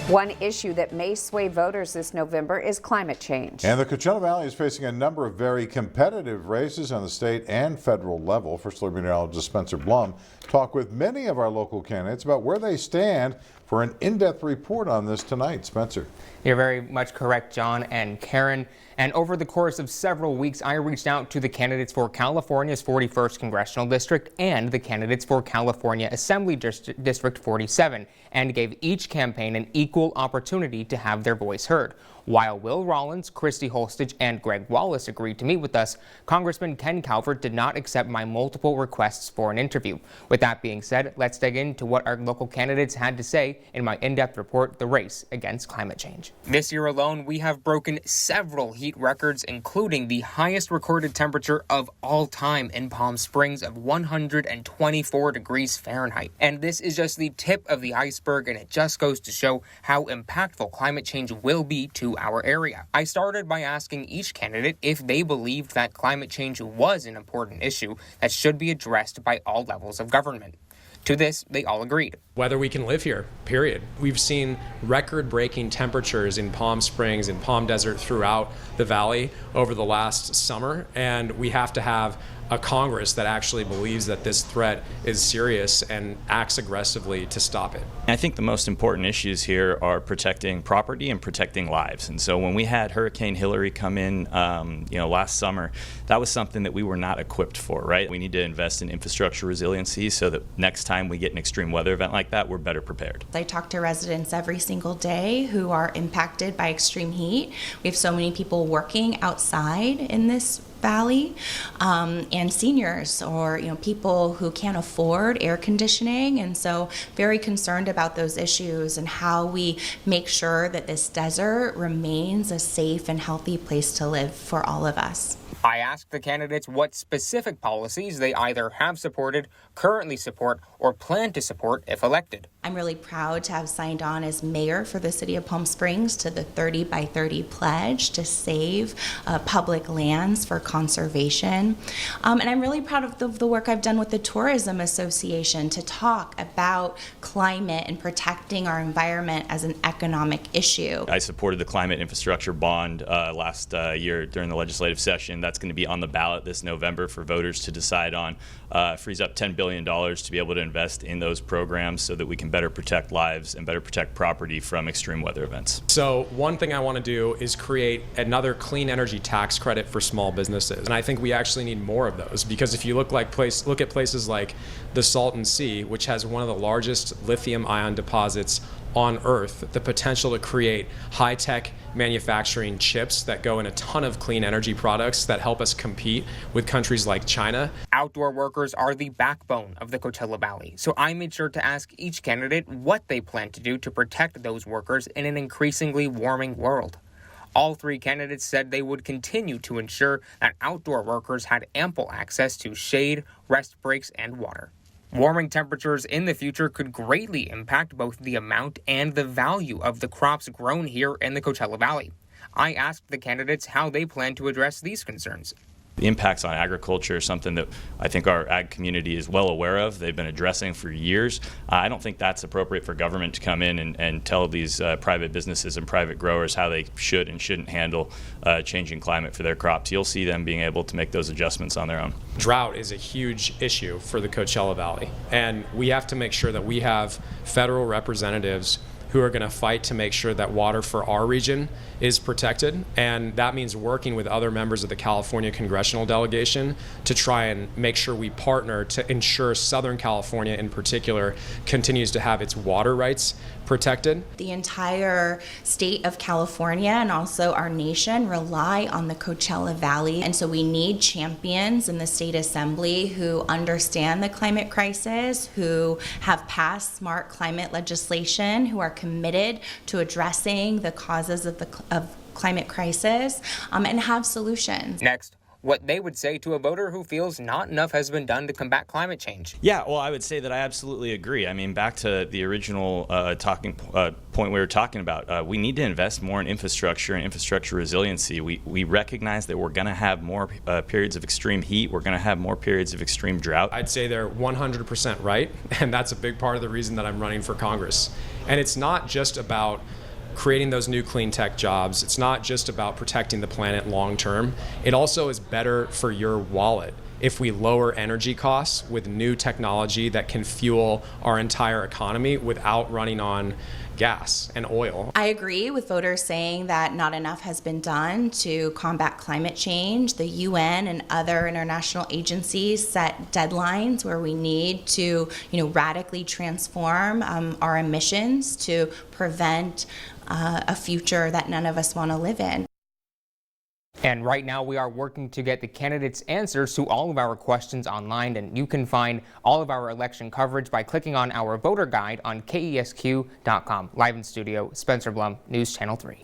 One issue that may sway voters this November is climate change. And the Coachella Valley is facing a number of very competitive races on the state and federal level. First Alert meteorologist Spencer Blum talked with many of our local candidates about where they stand for an in-depth report on this tonight. Spencer. You're very much correct, John and Karen. And over the course of several weeks, I reached out to the candidates for California's 41st Congressional District and the candidates for California Assembly District 47 and gave each campaign an equal opportunity to have their voice heard. While Will Rollins, Christy Holstage, and Greg Wallace agreed to meet with us, Congressman Ken Calvert did not accept my multiple requests for an interview. With that being said, let's dig into what our local candidates had to say in my in-depth report, The Race Against Climate Change. This year alone, we have broken several heat records, including the highest recorded temperature of all time in Palm Springs of 124 degrees Fahrenheit. And this is just the tip of the iceberg, and it just goes to show how impactful climate change will be to our area. I started by asking each candidate if they believed that climate change was an important issue that should be addressed by all levels of government. To this, they all agreed. Whether we can live here, period. We've seen record-breaking temperatures in Palm Springs and Palm Desert throughout the valley over the last summer, and we have to have a Congress that actually believes that this threat is serious and acts aggressively to stop it. I think the most important issues here are protecting property and protecting lives. And so when we had Hurricane Hillary come in, last summer, that was something that we were not equipped for, right? We need to invest in infrastructure resiliency so that next time we get an extreme weather event like that, we're better prepared. I talk to residents every single day who are impacted by extreme heat. We have so many people working outside in this valley, and seniors or people who can't afford air conditioning, and so very concerned about those issues and how we make sure that this desert remains a safe and healthy place to live for all of us. I asked the candidates what specific policies they either have supported, currently support, or plan to support if elected. I'm really proud to have signed on as mayor for the city of Palm Springs to the 30 by 30 pledge to save public lands for conservation. And I'm really proud of the work I've done with the Tourism Association to talk about climate and protecting our environment as an economic issue. I supported the climate infrastructure bond last year during the legislative session. That's going to be on the ballot this November for voters to decide on. Frees up $10 billion to be able to invest in those programs so that we can better protect lives and better protect property from extreme weather events. So one thing I want to do is create another clean energy tax credit for small businesses. And I think we actually need more of those, because if you look at places like the Salton Sea, which has one of the largest lithium ion deposits on Earth, the potential to create high-tech manufacturing chips that go in a ton of clean energy products that help us compete with countries like China. Outdoor workers are the backbone of the Coachella Valley, so I made sure to ask each candidate what they plan to do to protect those workers in an increasingly warming world. All three candidates said they would continue to ensure that outdoor workers had ample access to shade, rest breaks, and water. Warming temperatures in the future could greatly impact both the amount and the value of the crops grown here in the Coachella Valley. I asked the candidates how they plan to address these concerns. The impacts on agriculture is something that I think our ag community is well aware of. They've been addressing for years. I don't think that's appropriate for government to come in and tell these private businesses and private growers how they should and shouldn't handle changing climate for their crops. You'll see them being able to make those adjustments on their own. Drought is a huge issue for the Coachella Valley, and we have to make sure that we have federal representatives who are going to fight to make sure that water for our region is protected. And that means working with other members of the California congressional delegation to try and make sure we partner to ensure Southern California in particular continues to have its water rights protected. The entire state of California and also our nation rely on the Coachella Valley, and so we need champions in the state assembly who understand the climate crisis, who have passed smart climate legislation, who are committed to addressing the causes of climate crisis, and have solutions. Next, what they would say to a voter who feels not enough has been done to combat climate change. Yeah, well, I would say that I absolutely agree. I mean, back to the original point we were talking about, we need to invest more in infrastructure and infrastructure resiliency. We recognize that we're going to have more periods of extreme heat. We're going to have more periods of extreme drought. I'd say they're 100% right, and that's a big part of the reason that I'm running for Congress. And it's not just about creating those new clean tech jobs. It's not just about protecting the planet long term. It also is better for your wallet if we lower energy costs with new technology that can fuel our entire economy without running on gas and oil. I agree with voters saying that not enough has been done to combat climate change. The UN and other international agencies set deadlines where we need to, radically transform our emissions to prevent a future that none of us want to live in. And right now we are working to get the candidates' answers to all of our questions online, and you can find all of our election coverage by clicking on our voter guide on KESQ.com. Live in studio, Spencer Blum, News Channel 3.